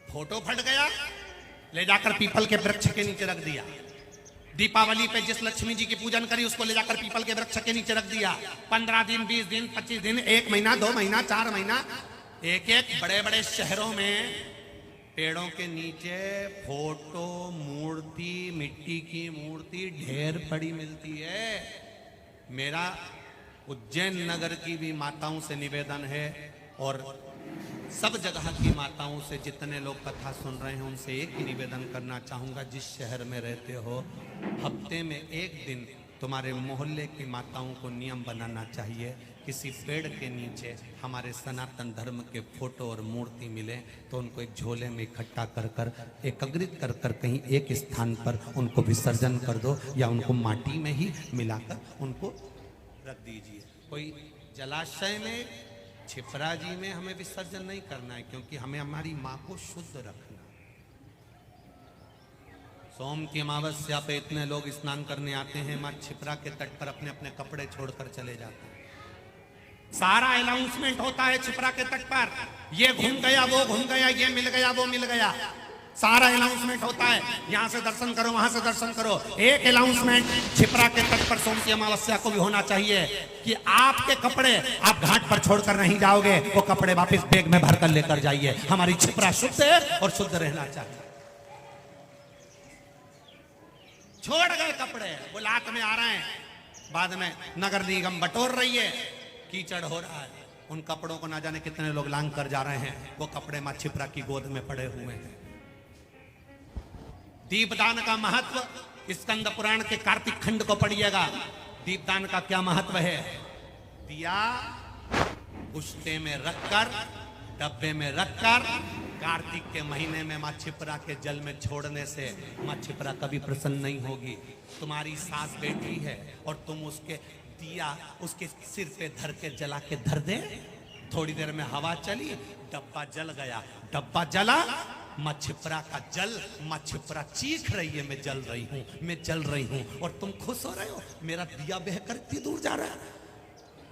Photo फट गया, ले जाकर पीपल के वृक्ष के नीचे रख दिया। दीपावली पे जिस लक्ष्मी जी की पूजन करी उसको ले जाकर पीपल के वृक्ष के नीचे रख दिया। 15 दिन, 20 दिन, 25 दिन, 1 महीना, 2 महीना, 4 महीना, एक बड़े बड़े शहरों में पेड़ों के नीचे फोटो, मूर्ति, मिट्टी की मूर्ति ढेर पड़ी मिलती है। मेरा उज्जैन नगर की भी माताओं से निवेदन है और सब जगह की माताओं से, जितने लोग कथा सुन रहे हैं उनसे एक ही निवेदन करना चाहूँगा, जिस शहर में रहते हो हफ्ते में एक दिन तुम्हारे मोहल्ले की माताओं को नियम बनाना चाहिए, किसी पेड़ के नीचे हमारे सनातन धर्म के फोटो और मूर्ति मिले तो उनको एक झोले में इकट्ठा कर कर एकत्रित कर कर कहीं एक स्थान पर उनको विसर्जन कर दो या उनको माटी में ही मिलाकर उनको रख दीजिए। कोई जलाशय में, छिपरा जी में हमें विसर्जन नहीं करना है, क्योंकि हमें हमारी माँ को शुद्ध रखना। सोम की अमावस्या पे इतने लोग स्नान करने आते हैं, माँ छिपरा के तट पर अपने अपने कपड़े छोड़कर चले जाते हैं। सारा अनाउंसमेंट होता है छिपरा के तट पर, ये घूम गया, वो घूम गया, ये मिल गया, वो मिल गया, सारा अनाउंसमेंट होता है। यहां से दर्शन करो, वहां से दर्शन करो। एक अनाउंसमेंट छिपरा के तट पर सोम की अमावस्या को भी होना चाहिए कि आपके कपड़े आप घाट पर छोड़कर नहीं जाओगे, वो कपड़े वापस बैग में भरकर लेकर जाइए। हमारी छिपरा शुद्ध है और शुद्ध रहना चाहिए। छोड़ गए कपड़े, वो लात में आ रहे हैं, बाद में नगर निगम बटोर रही है, कीचड़ हो रहा है, उन कपड़ों को ना जाने कितने लोग लांग कर जा रहे हैं, वो कपड़े मां छिपरा की गोद में पड़े हुए हैं। दीपदान का महत्व स्कंद पुराण के कार्तिक खंड को पढ़िएगा। दीपदान का क्या महत्व है? दिया पुश्ते में रखकर, डब्बे में रखकर कार्तिक के महीने में मां छिपरा के जल में छोड़ने से मां छिपरा कभी प्रसन्न नहीं होगी। तुम्हारी सास बेटी है और तुम उसके दिया उसके सिर पे धर के जला के धर दे, थोड़ी देर में हवा चली, डब्बा जल गया, डब्बा जला, मां छिपरा का जल, मां छिपरा चीख रही है, मैं जल रही हूं, मैं जल रही हूं, और तुम खुश हो रहे हो, मेरा दिया बहकर इतनी दूर जा रहा है।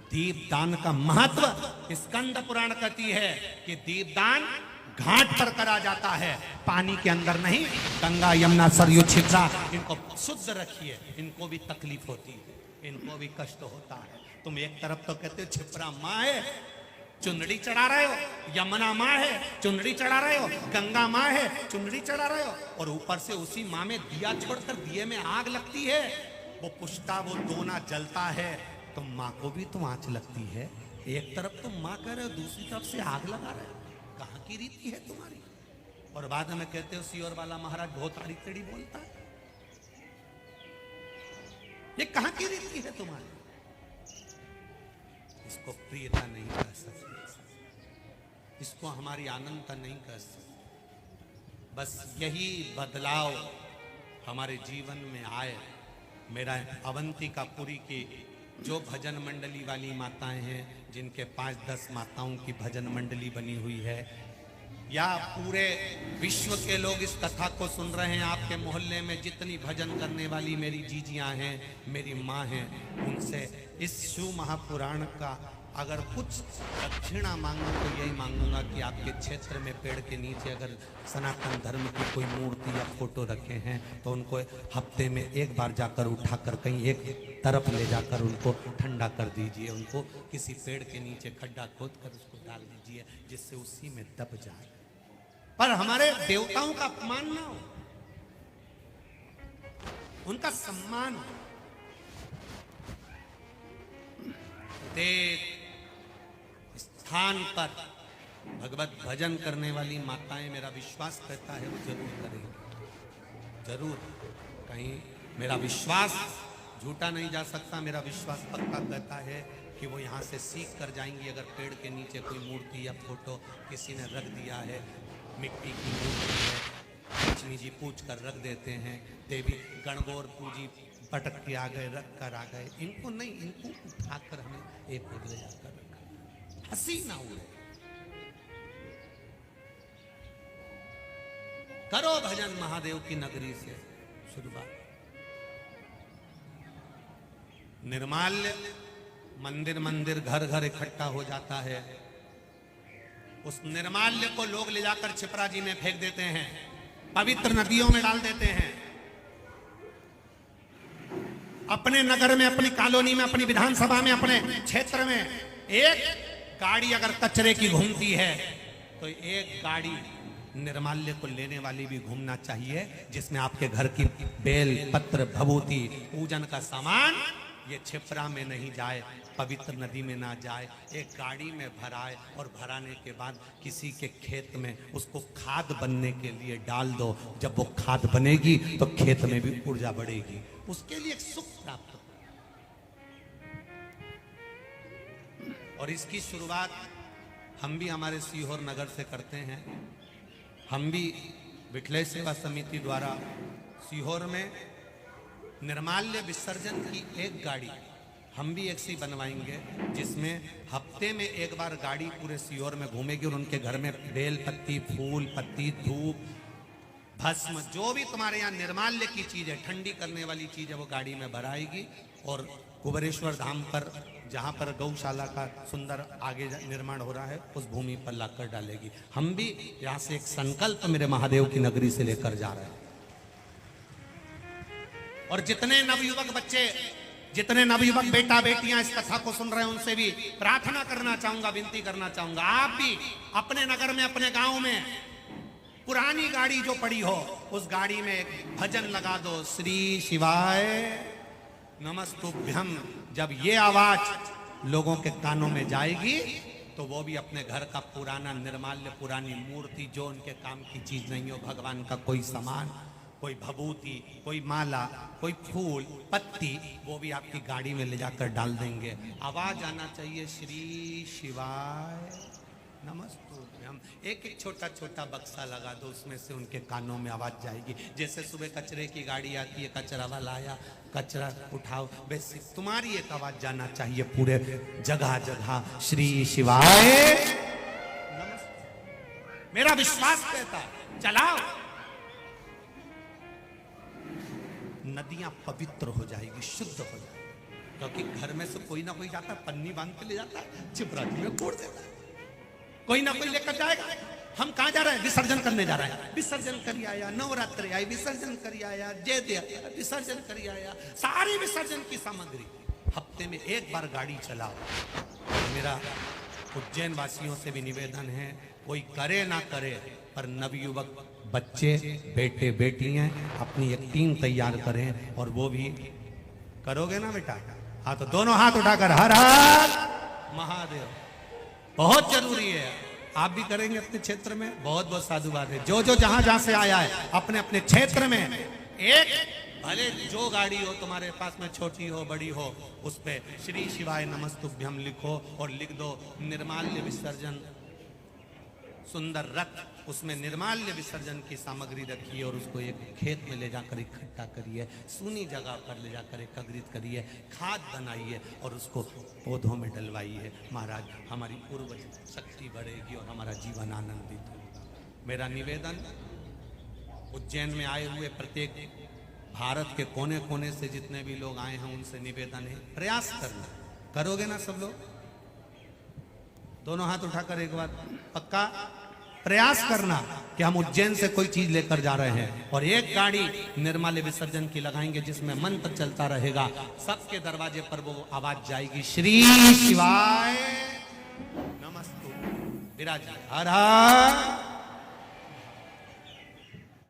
दीपदान का महत्व स्कंद पुराण कहती है कि दीपदान घाट पर करा जाता है, पानी के अंदर नहीं। गंगा, यमुना, सरयू, छिपरा, इनको शुद्ध रखिए, इनको भी तकलीफ होती है, इनको भी कष्ट होता है। तुम एक तरफ तो कहते हो छिपरा माँ है, चुनरी चढ़ा रहे हो, यमुना माँ है, चुनरी चढ़ा रहे हो, गंगा माँ है, चुनरी चढ़ा रहे हो, और ऊपर से उसी माँ में दिया छोड़कर दिए में आग लगती है, वो पुष्टा, वो दोना जलता है, तो माँ को भी तो आंच लगती है। एक तरफ तुम माँ कह रहे हो, दूसरी तरफ से आग लगा रहे हो, कहाँ की रीति है तुम्हारी? और बाद में कहते हो सियोर वाला महाराज बहुत आड़ी टेढ़ी बोलता है, ये कहाँ की रीति है तुम्हारी? इसको प्रियता नहीं कह सकते, इसको हमारी आनंदता नहीं कह सकते। बस यही बदलाव हमारे जीवन में आए। मेरा अवंतिकापुरी की जो भजन मंडली वाली माताएं हैं, जिनके 5-10 माताओं की भजन मंडली बनी हुई है, या पूरे विश्व के लोग इस कथा को सुन रहे हैं, आपके मोहल्ले में जितनी भजन करने वाली मेरी जीजियां हैं, मेरी माँ हैं, उनसे इस शिव महापुराण का अगर कुछ दक्षिणा मांगूं तो यही मांगूंगा कि आपके क्षेत्र में पेड़ के नीचे अगर सनातन धर्म की कोई मूर्ति या फोटो रखे हैं तो उनको हफ्ते में एक बार जाकर उठाकर कहीं एक तरफ ले जाकर उनको ठंडा कर दीजिए, उनको किसी पेड़ के नीचे खड्डा खोद कर उसको डाल दीजिए, जिससे उसी में दब जाए। पर हमारे देवताओं का अपमान ना हो, उनका सम्मान हो। स्थान पर भगवत भजन करने वाली माताएं, मेरा विश्वास कहता है वो जरूर करेंगे, जरूर। कहीं मेरा विश्वास झूठा नहीं जा सकता, मेरा विश्वास पक्का कहता है कि वो यहाँ से सीख कर जाएंगी। अगर पेड़ के नीचे कोई मूर्ति या फोटो किसी ने रख दिया है, मिट्टी की मूर्ति है, लक्ष्मी जी पूछ कर रख देते हैं, देवी गणगौर पूजी पटक के आ गए, रख कर आ गए, इनको नहीं, इनको उठाकर हमें एक ले जाकर रखा, हंसी ना उड़े। करो भजन महादेव की नगरी से शुरुआत। निर्माल्य मंदिर मंदिर घर घर इकट्ठा हो जाता है, उस निर्माल्य को लोग ले जाकर छिपरा जी में फेंक देते हैं, पवित्र नदियों में डाल देते हैं। अपने नगर में, अपनी कॉलोनी में, अपनी विधानसभा में, अपने क्षेत्र में एक गाड़ी अगर कचरे की घूमती है तो एक गाड़ी निर्माल्य को लेने वाली भी घूमना चाहिए, जिसमें आपके घर की बेल पत्र भभूति पूजन का सामान ये छिपरा में नहीं जाए, पवित्र नदी में ना जाए, एक गाड़ी में भराए और भराने के बाद किसी के खेत में उसको खाद बनने के लिए डाल दो। जब वो खाद बनेगी तो खेत में भी ऊर्जा बढ़ेगी, उसके लिए एक सुख प्राप्त हो। और इसकी शुरुआत हम भी हमारे सीहोर नगर से करते हैं। हम भी विठलेश सेवा समिति द्वारा सीहोर में निर्माल्य विसर्जन की एक गाड़ी हम भी एक सी बनवाएंगे, जिसमें हफ्ते में एक बार गाड़ी पूरे सीहोर में घूमेगी और उनके घर में बेल पत्ती, फूल पत्ती, धूप, भस्म, जो भी तुम्हारे यहाँ निर्माल्य की चीज है, ठंडी करने वाली चीज है, वो गाड़ी में भराएगी और कुबेरेश्वर धाम पर, जहाँ पर गौशाला का सुंदर आगे निर्माण हो रहा है, उस भूमि पर लाकर डालेगी। हम भी यहाँ से एक संकल्प मेरे महादेव की नगरी से लेकर जा रहे हैं। और जितने नवयुवक बच्चे, जितने नवयुवक बेटा बेटियां इस कथा को सुन रहे हैं, उनसे भी प्रार्थना करना चाहूंगा, विनती करना चाहूंगा, आप भी अपने नगर में, अपने गांव में पुरानी गाड़ी जो पड़ी हो, उस गाड़ी में एक भजन लगा दो, श्री शिवाय नमस्तुभ्यम। जब ये आवाज लोगों के कानों में जाएगी तो वो भी अपने घर का पुराना निर्माल्य, पुरानी मूर्ति, जो उनके काम की चीज नहीं हो, भगवान का कोई सामान, कोई भभूति, कोई माला, कोई फूल पत्ती, वो भी आपकी गाड़ी में ले जाकर डाल देंगे। आवाज आना चाहिए, श्री शिवाय नमस्तुभ्यम। एक एक छोटा छोटा बक्सा लगा दो, उसमें से उनके कानों में आवाज जाएगी। जैसे सुबह कचरे की गाड़ी आती है, कचरा वाला आया, कचरा उठाओ, वैसे तुम्हारी एक आवाज जाना चाहिए पूरे जगह जगह, श्री शिवाय नमस्तुभ्यम। मेरा विश्वास कहता है चलाओ, नदियां पवित्र हो जाएगी, शुद्ध हो जाएगी। क्योंकि घर में से कोई ना कोई जाता है, पन्नी बांध के ले जाता है, छिपरा जी में कोड़ देता है, कोई ना कोई लेकर जाएगा। हम कहां जा रहे हैं? विसर्जन करने जा रहे हैं। विसर्जन करी आया, नवरात्रि आई, विसर्जन करी आया, जय दे विसर्जन करी आया, सारी विसर्जन की सामग्री हफ्ते में एक बार गाड़ी चलाओ। मेरा उज्जैन वासियों से भी निवेदन है, कोई करे ना करे, पर नवयुवक बच्चे, बेटे बेटियां अपनी एक टीम तैयार करें। और वो भी करोगे ना बेटा? हाँ, तो दोनों हाथ उठाकर हर हर महादेव, बहुत जरूरी है। आप भी करेंगे अपने क्षेत्र में, बहुत बहुत साधुवाद है। जो जो जहां जहां से आया है, अपने अपने क्षेत्र में एक, भले जो गाड़ी हो तुम्हारे पास में, छोटी हो बड़ी हो, उस पे श्री शिवाय नमस्तुभ्यम लिखो और लिख दो निर्माल्य विसर्जन सुंदर रथ, उसमें निर्माल्य विसर्जन की सामग्री रखिए और उसको एक खेत में ले जाकर इकट्ठा करिए, सूनी जगह पर ले जाकर एकत्रित करिए, खाद बनाइए और उसको पौधों में डलवाइए। महाराज, हमारी पूर्व शक्ति बढ़ेगी और हमारा जीवन आनंदित होगा। मेरा निवेदन उज्जैन में आए हुए प्रत्येक भारत के कोने कोने से जितने भी लोग आए हैं, उनसे निवेदन है, प्रयास करना। करोगे ना सब लोग? दोनों हाथ उठाकर एक बार पक्का प्रयास करना कि हम उज्जैन से कोई चीज लेकर जा रहे हैं और एक गाड़ी निर्माल्य विसर्जन की लगाएंगे, जिसमें मंत्र चलता रहेगा। सबके दरवाजे पर वो आवाज जाएगी, श्री शिवाय नमस्तुभ्यम। विराज हर हर